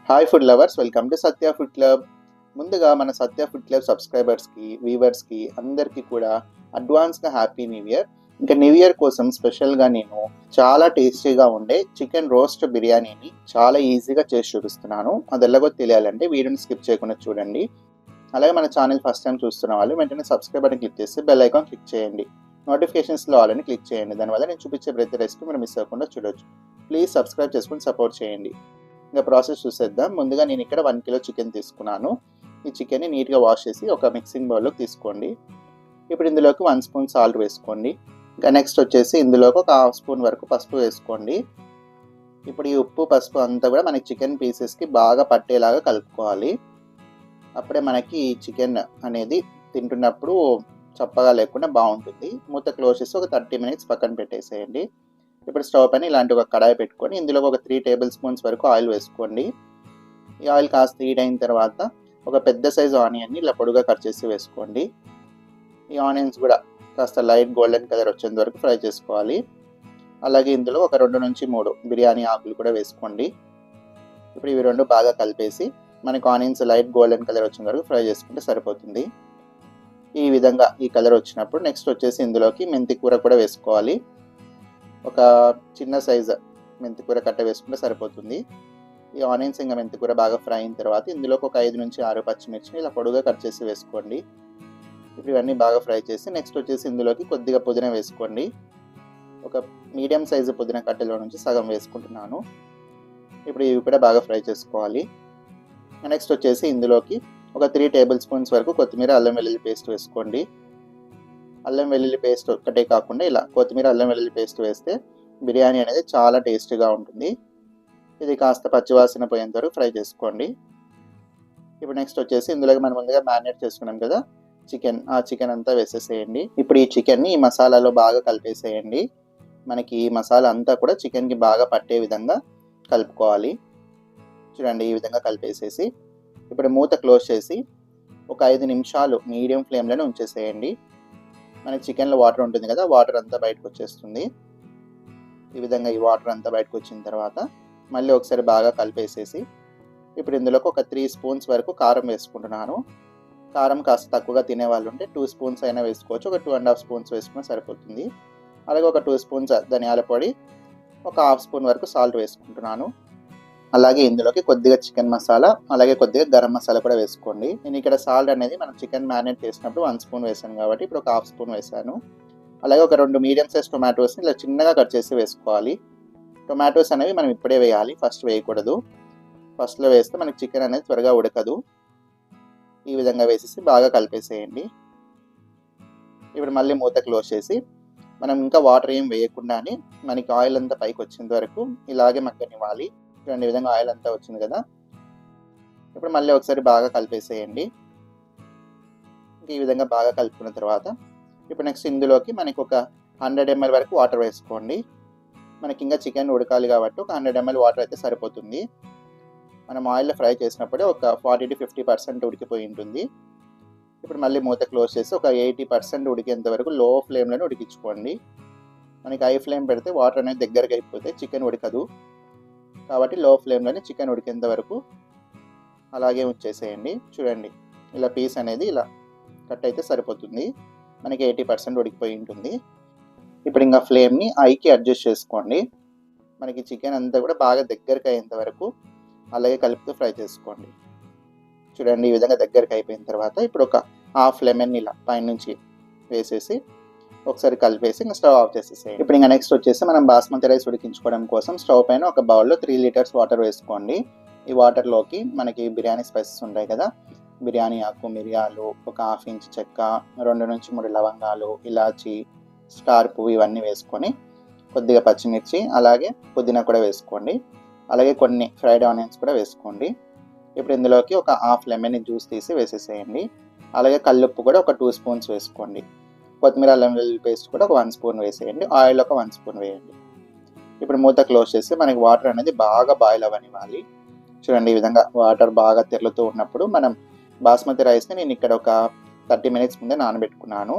Hi food lovers, welcome to Satya food club. ముందుగా మన సత్య food club సబ్స్క్రైబర్స్కి, వ్యూవర్స్కి అందరికీ కూడా అడ్వాన్స్గా హ్యాపీ న్యూ ఇయర్. ఇంకా న్యూ ఇయర్ కోసం స్పెషల్గా నేను చాలా టేస్టీగా ఉండే చికెన్ రోస్ట్ బిర్యానీని చాలా ఈజీగా చేసి చూపిస్తున్నాను. అది ఎలాగో తెలియాలంటే వీడియోని స్కిప్ చేయకుండా చూడండి. అలాగే మన ఛానల్ ఫస్ట్ టైం చూస్తున్న వాళ్ళు వెంటనే సబ్స్క్రైబ్ బటన్ క్లిక్ చేసి బెల్ ఐకాన్ క్లిక్ చేయండి. నోటిఫికేషన్స్లో ఆల్ అని క్లిక్ చేయండి. దానివల్ల నేను చూపించే ప్రతి రెసిపీ మీరు మిస్ అవ్వకుండా చూడొచ్చు. ప్లీజ్ సబ్స్క్రైబ్ చేసుకుని సపోర్ట్ చేయండి. ఇంకా ప్రాసెస్ చూసేద్దాం. ముందుగా నేను ఇక్కడ 1 కిలో చికెన్ తీసుకున్నాను. ఈ చికెన్ని నీట్గా వాష్ చేసి ఒక మిక్సింగ్ బౌల్లోకి తీసుకోండి. ఇప్పుడు ఇందులోకి 1 స్పూన్ సాల్ట్ వేసుకోండి. ఇంకా నెక్స్ట్ వచ్చేసి ఇందులోకి ఒక 1/2 స్పూన్ వరకు పసుపు వేసుకోండి. ఇప్పుడు ఈ ఉప్పు పసుపు అంతా కూడా మనకి చికెన్ పీసెస్కి బాగా పట్టేలాగా కలుపుకోవాలి. అప్పుడే మనకి చికెన్ అనేది తింటున్నప్పుడు చప్పగా లేకుండా బాగుంటుంది. మూత క్లోజ్ చేసి ఒక 30 మినిట్స్ పక్కన పెట్టేసేయండి. ఇప్పుడు స్టవ్ పైన ఇలాంటి ఒక కడాయి పెట్టుకొని ఇందులో ఒక 3 టేబుల్ స్పూన్స్ వరకు ఆయిల్ వేసుకోండి. ఈ ఆయిల్ కాస్త హీట్ అయిన తర్వాత ఒక పెద్ద సైజు ఆనియన్ని ఇలా పొడుగా కట్ చేసి వేసుకోండి. ఈ ఆనియన్స్ కూడా కాస్త లైట్ గోల్డెన్ కలర్ వచ్చేంత వరకు ఫ్రై చేసుకోవాలి. అలాగే ఇందులో ఒక 2 నుంచి 3 బిర్యానీ ఆకులు కూడా వేసుకోండి. ఇప్పుడు ఇవి రెండు బాగా కలిపేసి మనకు ఆనియన్స్ లైట్ గోల్డెన్ కలర్ వచ్చేంత వరకు ఫ్రై చేసుకుంటే సరిపోతుంది. ఈ విధంగా ఈ కలర్ వచ్చినప్పుడు నెక్స్ట్ వచ్చేసి ఇందులోకి మెంతి కూర కూడా వేసుకోవాలి. ఒక చిన్న సైజు మెంతి కూర కట్ట వేసుకుంటే సరిపోతుంది. ఈ ఆనియన్స్ ఇంకా మెంతి కూర బాగా ఫ్రై అయిన తర్వాత ఇందులోకి ఒక 5 నుంచి 6 పచ్చిమిర్చిని ఇలా పొడుగా కట్ చేసి వేసుకోండి. ఇప్పుడు ఇవన్నీ బాగా ఫ్రై చేసి నెక్స్ట్ వచ్చేసి ఇందులోకి కొద్దిగా పుదీనా వేసుకోండి. ఒక మీడియం సైజు పుదీనా కట్టెలో నుంచి సగం వేసుకుంటున్నాను. ఇప్పుడు ఇవి కూడా బాగా ఫ్రై చేసుకోవాలి. నెక్స్ట్ వచ్చేసి ఇందులోకి ఒక 3 టేబుల్ స్పూన్స్ వరకు కొత్తిమీర అల్లం వెల్లుల్లి పేస్ట్ వేసుకోండి. అల్లం వెల్లుల్లి పేస్ట్ ఒక్కటే కాకుండా ఇలా కొత్తిమీర అల్లం వెల్లుల్లి పేస్ట్ వేస్తే బిర్యానీ అనేది చాలా టేస్టీగా ఉంటుంది. ఇది కాస్త పచ్చివాసన పోయేంత వరకు ఫ్రై చేసుకోండి. ఇప్పుడు నెక్స్ట్ వచ్చేసి ఇందులోకి మనం ముందుగా మ్యారినేట్ చేసుకున్నాం కదా చికెన్ అంతా వేసేసేయండి. ఇప్పుడు ఈ చికెన్ని ఈ మసాలాలో బాగా కలిపేసేయండి. మనకి ఈ మసాలా అంతా కూడా చికెన్కి బాగా పట్టే విధంగా కలుపుకోవాలి. చూడండి, ఈ విధంగా కలిపేసేసి ఇప్పుడు మూత క్లోజ్ చేసి ఒక 5 నిమిషాలు మీడియం ఫ్లేమ్లోనే ఉంచేసేయండి. మనకి చికెన్లో వాటర్ ఉంటుంది కదా, వాటర్ అంతా బయటకు వచ్చేస్తుంది. ఈ విధంగా ఈ వాటర్ అంతా బయటకు వచ్చిన తర్వాత మళ్ళీ ఒకసారి బాగా కలిపేసేసి ఇప్పుడు ఇందులోకి ఒక 3 స్పూన్స్ వరకు కారం వేసుకుంటున్నాను. కారం కాస్త తక్కువగా తినేవాళ్ళు ఉంటే 2 స్పూన్స్ అయినా వేసుకోవచ్చు. ఒక 2.5 స్పూన్స్ వేసుకున్నా సరిపోతుంది. అలాగే ఒక 2 స్పూన్స్ ధనియాల పొడి, ఒక 1/2 స్పూన్ వరకు సాల్ట్ వేసుకుంటున్నాను. అలాగే ఇందులోకి కొద్దిగా చికెన్ మసాలా, అలాగే కొద్దిగా గరం మసాలా కూడా వేసుకోండి. నేను ఇక్కడ సాల్ట్ అనేది మనం చికెన్ మ్యారినేట్ చేసినప్పుడు 1 స్పూన్ వేసాను కాబట్టి ఇప్పుడు ఒక 1/2 స్పూన్ వేసాను. అలాగే ఒక 2 మీడియం సైజ్ టొమాటోస్ని ఇలా చిన్నగా కట్ చేసి వేసుకోవాలి. టొమాటోస్ అనేవి మనం ఇప్పుడే వేయాలి, ఫస్ట్ వేయకూడదు. ఫస్ట్లో వేస్తే మనకి చికెన్ అనేది త్వరగా ఉడకదు. ఈ విధంగా వేసేసి బాగా కలిపేసేయండి. ఇప్పుడు మళ్ళీ మూత క్లోజ్ చేసి మనం ఇంకా వాటర్ ఏం వేయకుండానే మనకి ఆయిల్ అంతా పైకి వచ్చేంత వరకు ఇలాగే మగ్గనివ్వాలి. చూడండి, ఈ విధంగా ఆయిల్ అంతా వచ్చింది కదా. ఇప్పుడు మళ్ళీ ఒకసారి బాగా కలిపేసేయండి. ఈ విధంగా బాగా కలుపుకున్న తర్వాత ఇప్పుడు నెక్స్ట్ ఇందులోకి మనకి ఒక 100 ml వరకు వాటర్ వేసుకోండి. మనకి ఇంకా చికెన్ ఉడకాలి కాబట్టి ఒక 100 ml వాటర్ అయితే సరిపోతుంది. మనం ఆయిల్లో ఫ్రై చేసినప్పుడే ఒక 40 to 50% ఉడికిపోయి ఉంటుంది. ఇప్పుడు మళ్ళీ మూత క్లోజ్ చేసి ఒక 80% ఉడికేంత వరకు లో ఫ్లేమ్లోనే ఉడికించుకోండి. మనకి హై ఫ్లేమ్ పెడితే వాటర్ అనేది దగ్గరగా అయిపోతే చికెన్ ఉడకదు. కాబట్టి లో ఫ్లేమ్లోనే చికెన్ ఉడికేంత వరకు అలాగే ఉంచేసేయండి. చూడండి, ఇలా పీస్ అనేది ఇలా కట్ అయితే సరిపోతుంది. మనకి 80% ఉడికిపోయి ఉంటుంది. ఇప్పుడు ఇంకా ఫ్లేమ్ని హైకి అడ్జస్ట్ చేసుకోండి. మనకి చికెన్ అంతా కూడా బాగా దగ్గరకు అయ్యేంత వరకు అలాగే కలుపుతూ ఫ్రై చేసుకోండి. చూడండి, ఈ విధంగా దగ్గరకు అయిపోయిన తర్వాత ఇప్పుడు ఒక హాఫ్ లెమన్ ఇలా పైనుంచి వేసేసి ఒకసారి కలిపేసి ఇంకా స్టవ్ ఆఫ్ చేసేసేయండి. ఇప్పుడు ఇంకా నెక్స్ట్ వచ్చేసి మనం బాస్మతి రైస్ ఉడికించుకోవడం కోసం స్టవ్ పైన ఒక బౌల్లో 3 లీటర్స్ వాటర్ వేసుకోండి. ఈ వాటర్లోకి మనకి బిర్యానీ స్పైసెస్ ఉంటాయి కదా, బిర్యానీ ఆకు, మిరియాలు, ఒక 1/2 ఇంచ్ చెక్క, 2 నుంచి 3 లవంగాలు, ఇలాచి, స్టార్ పువ్వు ఇవన్నీ వేసుకొని కొద్దిగా పచ్చిమిర్చి, అలాగే పుదీనా కూడా వేసుకోండి. అలాగే కొన్ని ఫ్రైడ్ ఆనియన్స్ కూడా వేసుకోండి. ఇప్పుడు ఇందులోకి ఒక హాఫ్ లెమన్ జ్యూస్ తీసి వేసేసేయండి. అలాగే కల్లుప్పు కూడా ఒక 2 స్పూన్స్ వేసుకోండి. కొత్తిమీర అల్లం వెల్లుల్లి పేస్ట్ కూడా ఒక 1 స్పూన్ వేసేయండి. ఆయిల్ ఒక 1 స్పూన్ వేయండి. ఇప్పుడు మూత క్లోజ్ చేసి మనకి వాటర్ అనేది బాగా బాయిల్ అవ్వనివ్వాలి. చూడండి, ఈ విధంగా వాటర్ బాగా తెరులుతూ ఉన్నప్పుడు మనం బాస్మతి రైస్ని నేను ఇక్కడ ఒక 30 మినిట్స్ ముందే నానబెట్టుకున్నాను.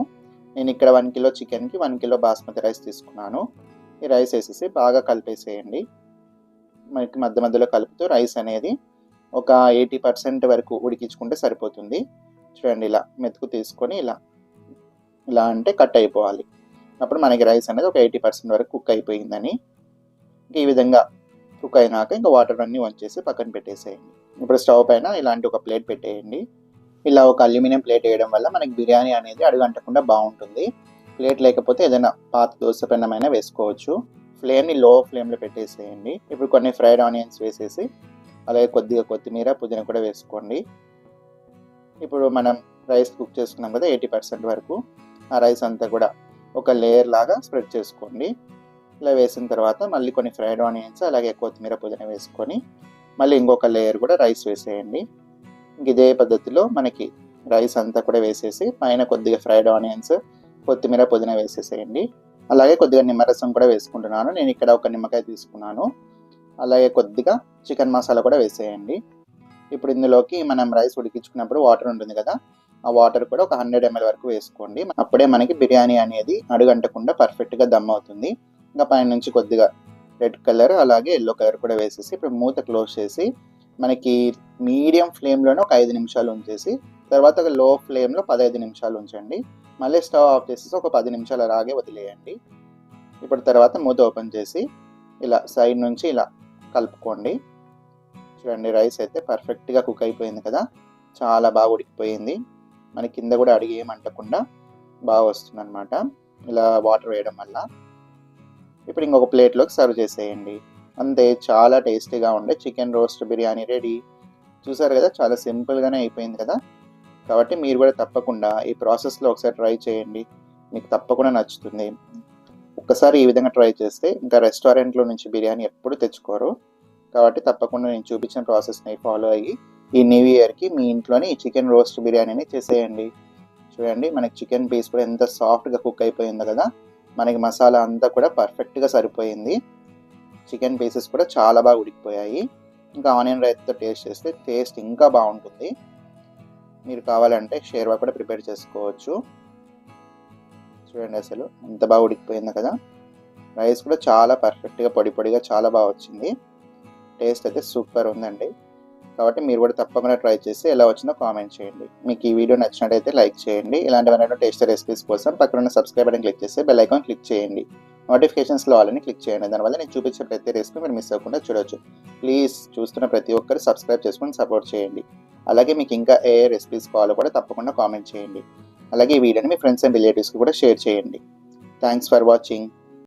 నేను ఇక్కడ 1 కిలో చికెన్కి 1 కిలో బాస్మతి రైస్ తీసుకున్నాను. ఈ రైస్ వేసేసి బాగా కలిపేసేయండి. మనకి మధ్య మధ్యలో కలుపుతూ రైస్ అనేది ఒక 80% వరకు ఉడికించుకుంటే సరిపోతుంది. చూడండి ఇలా మెతుకు తీసుకొని ఇలా అంటే కట్ అయిపోవాలి. అప్పుడు మనకి రైస్ అనేది ఒక 80% వరకు కుక్ అయిపోయిందని. ఈ విధంగా కుక్ అయినాక ఇంకా వాటర్ అన్నీ వంచేసి పక్కన పెట్టేసేయండి. ఇప్పుడు స్టవ్ పైన ఇలాంటి ఒక ప్లేట్ పెట్టేయండి. ఇలా ఒక అల్యూమినియం ప్లేట్ వేయడం వల్ల మనకి బిర్యానీ అనేది అడుగంటకుండా బాగుంటుంది. ప్లేట్ లేకపోతే ఏదైనా పాత దోశ పెన్నమైనా వేసుకోవచ్చు. ఫ్లేమ్ని లో ఫ్లేమ్లో పెట్టేసేయండి. ఇప్పుడు కొన్ని ఫ్రైడ్ ఆనియన్స్ వేసేసి అలాగే కొద్దిగా కొత్తిమీర పుదీనా కూడా వేసుకోండి. ఇప్పుడు మనం రైస్ కుక్ చేసుకున్నాం కదా 80% వరకు, ఆ రైస్ అంతా కూడా ఒక లేయర్ లాగా స్ప్రెడ్ చేసుకోండి. ఇలా వేసిన తర్వాత మళ్ళీ కొన్ని ఫ్రైడ్ ఆనియన్స్ అలాగే కొత్తిమీర పుదీనా వేసుకొని మళ్ళీ ఇంకొక లేయర్ కూడా రైస్ వేసేయండి. ఇదే పద్ధతిలో మనకి రైస్ అంతా కూడా వేసేసి పైన కొద్దిగా ఫ్రైడ్ ఆనియన్స్ కొత్తిమీర పుదీనా వేసేసేయండి. అలాగే కొద్దిగా నిమ్మరసం కూడా వేసుకుంటున్నాను. నేను ఇక్కడ ఒక నిమ్మకాయ తీసుకున్నాను. అలాగే కొద్దిగా చికెన్ మసాలా కూడా వేసేయండి. ఇప్పుడు ఇందులోకి మనం రైస్ ఉడికించుకున్నప్పుడు వాటర్ ఉంటుంది కదా, ఆ వాటర్ కూడా ఒక 100 ml వరకు వేసుకోండి. అప్పుడే మనకి బిర్యానీ అనేది అడుగంటకుండా పర్ఫెక్ట్గా దమ్ అవుతుంది. ఇంకా పైన నుంచి కొద్దిగా రెడ్ కలర్ అలాగే ఎల్లో కలర్ కూడా వేసేసి ఇప్పుడు మూత క్లోజ్ చేసి మనకి మీడియం ఫ్లేమ్లోనే ఒక 5 నిమిషాలు ఉంచేసి తర్వాత ఒక లో ఫ్లేమ్లో 15 నిమిషాలు ఉంచండి. మళ్ళీ స్టవ్ ఆఫ్ చేసేసి ఒక 10 నిమిషాలు అలాగే వదిలేయండి. ఇప్పుడు తర్వాత మూత ఓపెన్ చేసి ఇలా సైడ్ నుంచి ఇలా కలుపుకోండి. చూడండి రైస్ అయితే పర్ఫెక్ట్గా కుక్ అయిపోయింది కదా, చాలా బాగా ఉడికిపోయింది. మన కింద కూడా అడిగి ఏమంటకుండా బాగా వస్తుంది అనమాట ఇలా వాటర్ వేయడం వల్ల. ఇప్పుడు ఇంకొక ప్లేట్లోకి సర్వ్ చేసేయండి. అంతే, చాలా టేస్టీగా ఉండే చికెన్ రోస్ట్ బిర్యానీ రెడీ. చూసారు కదా, చాలా సింపుల్గానే అయిపోయింది కదా. కాబట్టి మీరు కూడా తప్పకుండా ఈ ప్రాసెస్లో ఒకసారి ట్రై చేయండి, మీకు తప్పకుండా నచ్చుతుంది. ఒక్కసారి ఈ విధంగా ట్రై చేస్తే ఇంకా రెస్టారెంట్లో నుంచి బిర్యానీ ఎప్పుడు తెచ్చుకోరు. కాబట్టి తప్పకుండా నేను చూపించిన ప్రాసెస్ని ఫాలో అయ్యి ఈ న్యూ ఇయర్కి మీ ఇంట్లోనే ఈ చికెన్ రోస్ట్ బిర్యానీని చేసేయండి. చూడండి మనకి చికెన్ పీస్ కూడా ఎంత సాఫ్ట్గా కుక్ అయిపోయిందో కదా, మనకి మసాలా అంతా కూడా పర్ఫెక్ట్గా సరిపోయింది. చికెన్ పీసెస్ కూడా చాలా బాగా ఉడికిపోయాయి. ఇంకా ఆనియన్ రైస్తో టేస్ట్ చేస్తే టేస్ట్ ఇంకా బాగుంటుంది. మీరు కావాలంటే షేర్వా కూడా ప్రిపేర్ చేసుకోవచ్చు. చూడండి అసలు ఎంత బాగా ఉడికిపోయిందో కదా. రైస్ కూడా చాలా పర్ఫెక్ట్గా పొడి పొడిగా చాలా బాగా వచ్చింది. టేస్ట్ అయితే సూపర్ ఉందండి. కాబట్టి మీరు కూడా తప్పకుండా ట్రై చేసి ఎలా వచ్చిందో కామెంట్ చేయండి. మీకు ఈ వీడియో నచ్చినట్టయితే లైక్ చేయండి. ఇలాంటివన్నీ టేస్టీ రెసిపీస్ కోసం పక్కన ఉన్న సబ్స్క్రైబ్ బటన్ క్లిక్ చేసి బెల్ ఐకాన్ క్లిక్ చేయండి. నోటిఫికేషన్స్లో ఆల్ని క్లిక్ చేయండి. దానివల్ల నేను చూపించే ప్రతి రెసిపీ మీరు మిస్ అవ్వకుండా చూడవచ్చు. ప్లీజ్ చూస్తున్న ప్రతి ఒక్కరు సబ్స్క్రైబ్ చేసుకొని సపోర్ట్ చేయండి. అలాగే మీకు ఇంకా ఏ రెసిపీస్ కావాలో కూడా తప్పకుండా కామెంట్ చేయండి. అలాగే ఈ వీడియోని మీ ఫ్రెండ్స్ అండ్ రిలేటివ్స్కి కూడా షేర్ చేయండి. Thanks for watching.